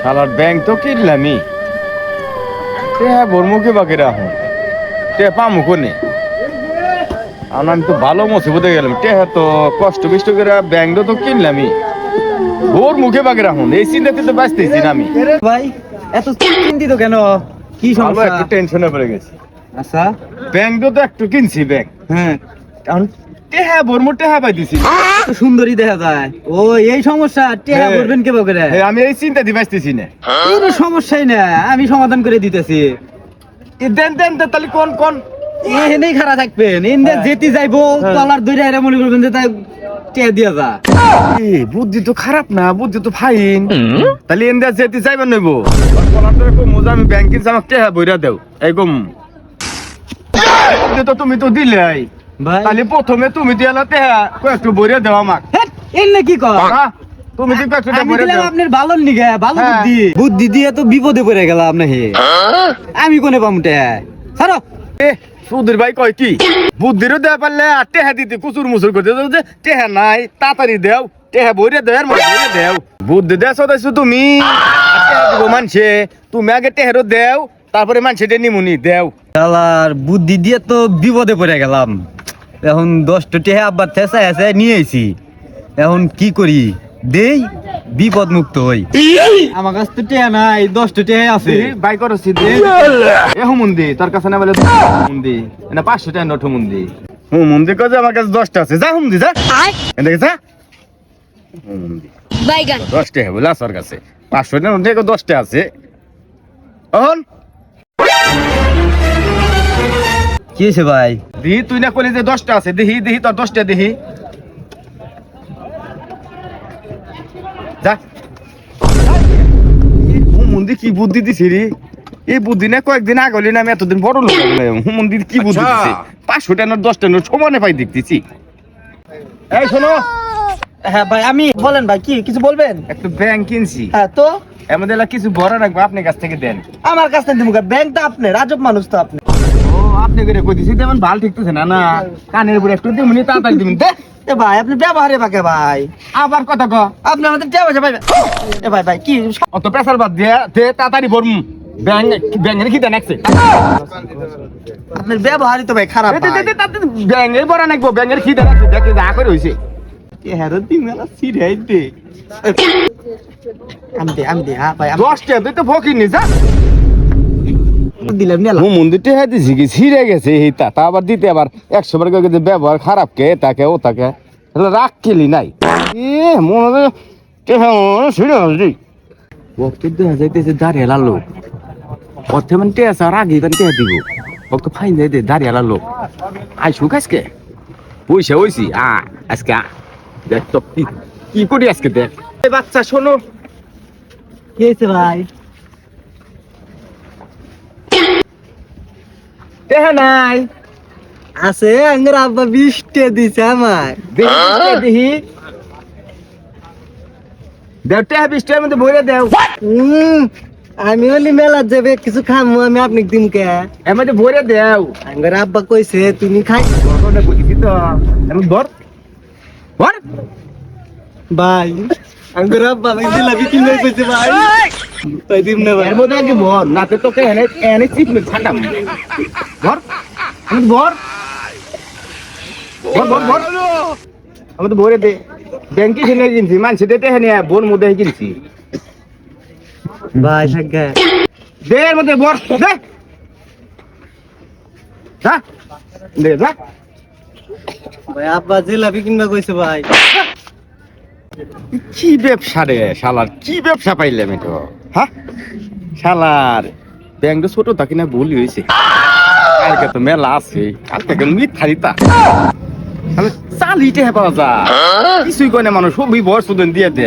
শালার ব্যাংক তো কিনলামই, টেহা বর্মুখে বাকি রাখুন, টেহা পামু কোনে। আমি তো ভালো মুসিবতে গেলাম, টেহা তো কষ্ট বিষ্ট করে ব্যাংক তো কিনলামই, ওর মুখে বাকি রাখুন, এই চিন্তাতে তো বাঁচতেছি না আমি। ভাই এত চিন্তিত কেন? কি ভালো সমস্যা? একটু টেনশনে পড়ে গেছি। আচ্ছা। ব্যাংক তো একটু কিনছি ব্যাংক, হ্যাঁ, কারণ টেহা বর্মু টেহা পাইতেছি। তো সুন্দরী দেখা যায়। ও এই সমস্যা, টেহা হ্যাঁ। করবেন কে বকরে? আমি এই চিন্তা দিয়ে বাঁচতেছি না। কোনো সমস্যাই না, আমি সমাধান করে দিতেছি। দেন দেন দেন, তাহলে কোন কোন এখানেই খাড়া থাকবেন, ইন্দে হ্যাঁ। যেতে যাইবো হ্যাঁ। তলার দইরা এরা মনে করবেন যে তাই টেহা দিয়া যা। বুদ্ধি তো খারাপ না, বুদ্ধি তো ফাইন। তাহলে এনদা যেতে চাইবেন নইব মজা, আমি ব্যাংক কিনছি, আমাকে টেহা বইরা দেও এরকম। তো তুমি তো দিলে, ভাই তাহলে প্রথমে তুমি দিয়ালা টেহা একটু বইরা দেও আমাকে। হেৎ, এনে কি কর? তুমি কি একটু আমি বইরা দিলাম দেও। আপনার ভালোর নিগে, ভালো হ্যাঁ। বুদ্ধি। বুদ্ধি দিয়ে তো বিপদে পড়ে গেলাম না হে। আমি কোনে পামু টেহা? ছাড়ো। সুধীর ভাই কয় কি বুদ্ধিরও দেওয়া পারলে আর টেহা দিতে কুচুর মুচুর করতে যে টেহা নাই, তাড়াতাড়ি দেও, টেহা বইরে দেও, আর বইরে দেও। বুদ্ধি দেশ দাইছো তুমি, আর টেহা দিব মানছে, তুমি আগে টেহারও দেও, তারপরে মানছে নিমুনি দেও। শালার বুদ্ধি দিয়ে তো বিপদে পড়ে গেলাম। এখন 10টা টেহা আব্বার থেসা আছে নিয়ে আইছি, এখন কি করি? দেই, বিপদ মুক্ত হই। আমার কাছে তো টেহা নাই, 10টা টেহা আছে। বাই করো সিদ্ধি এ হুমুন্দি তোর কাছে না বলে হুমুন্দি না 500 টাকা নোট হুমুন্দি। হুমুন্দি কয় যে আমার কাছে 10টা আছে, যা হুমুন্দি যা এদিকে যা। হুমুন্দি বাইগান 10 টাকা বলে আছে ওর কাছে, 500 টাকা নোট 10টা আছে। অহন কি হয়েছে ভাই? দিহি তুই না কলি যে 10টা আছে, দিহি দিহি তোর 10টা দিহি যা। হুমুন্দি কি বুদ্ধি দিছি রে, এই বুদ্ধি না কয়েকদিন আগে হলি না, আমি এতদিন বড় লোক হলাম। হুমুন্দি কি বুদ্ধি দিছে, 500 টাকা নোট 10টা নোট সমানে পাই দেখতেছি। এই শোনো, হ্যাঁ ভাই, আমি বলেন ভাই, কি কিছু বলবেন? একটু ব্যাংক কিনছি, হ্যাঁ তো এমন এলা কিছু বড় রাখবো, আপনার কাছ থেকে দেন। আমার কাছে দিমু, ব্যাংকটা আপনার, রাজব মানুষ তো আপনি। ও আপনি করে কই দিছি, তেমন ভাল ঠিকতেছে না না, কানের উপরে একটু দিমুনি, তাড়াতাড়ি দিমুন দে। এ ভাই আপনি ব্যবহারে বাকে ভাই, আবার কথা ক, আপনি আমাদের টেহা পয়সা পাইবেন। এ ভাই ভাই কি অত প্রেসার বাদ দিয়ে দে, তাড়াতাড়ি ভরমু। ব্যাংক ব্যাংকের কি দেন একছে, আপনার ব্যবহারই তো ভাই খারাপ। ব্যাংকের বড় নাকবো, ব্যাংকের কি দেন একছে, দেখে যা করে হইছে। হেরো দিন মেলা সিরিয়াই দে। আমি দে হ্যাঁ ভাই, 10টা তুই তো ফকির নি যা। দিলাম নিলাম। মন্দিরটা হ্যাঁ দিছি কি ছিঁড়ে গেছে, এই তা আবার দিতে আবার 100 বার করে যে ব্যবহার খারাপ কে তাকে ও তাকে রাগ খেলি নাই। এ মনে ছিঁড়ে গেছে বক্ত দেখা যাইতেছে দাঁড়িয়ে লালো, অর্থে মানে টেস আর আগে এখানে টেহা দিব, বক্ত ফাইন যাই দে দাঁড়িয়ে লালো আইসুক আজকে পয়সা হইছি আজকে দেখ তো কি করি আজকে দেখ। এই বাচ্চা শোনো, কি হয়েছে ভাই? টেহা নাই, আছে আঙ্গুর আব্বা 20টা দিছে আমার। দেখি দেখি দেও, টেহা 20টার মধ্যে ভরে দেও। আমি বলি মেলা যাবে কিছু খামু, আমি আপনি দিমকে। এর মধ্যে ভরে দেও। আঙ্গুর আব্বা কইছে তুমি খাই। ঘটনা কইছি তো, এমন ধর ধর। ভাই আঙ্গুর আব্বা আমি দিলাবি কিনে কইছে ভাই, তাই দিম না ভাই। এর মধ্যে আগে ভর, নাতে তোকে এনে এনে চিপলে ছাটাম। ধর আমি ধর ধর ধর ধর, আমি তো ভরে দে। ব্যাংকে কিনে কিনছি, মানুষ দিতে হেনে বোন মধ্যে কিনছি। ভাই সাজ্ঞা দে এর মধ্যে ভর দে, যা দে যা। ভাই আব্বা জিলাপি কিনবা কইছে ভাই। কি ব্যবসা রে শালার, কি ব্যবসা পাইলাম তো, হ্যাঁ শালার ব্যাংক ছোট থাকি না ভুল হয়েছে, কালকে তো মেলা আছে, কালকে কেন মিথ্যারিতা চালিটে পাওয়া যা, কিছুই কয় না মানুষ, সবই বর সুদন দিয়ে দে।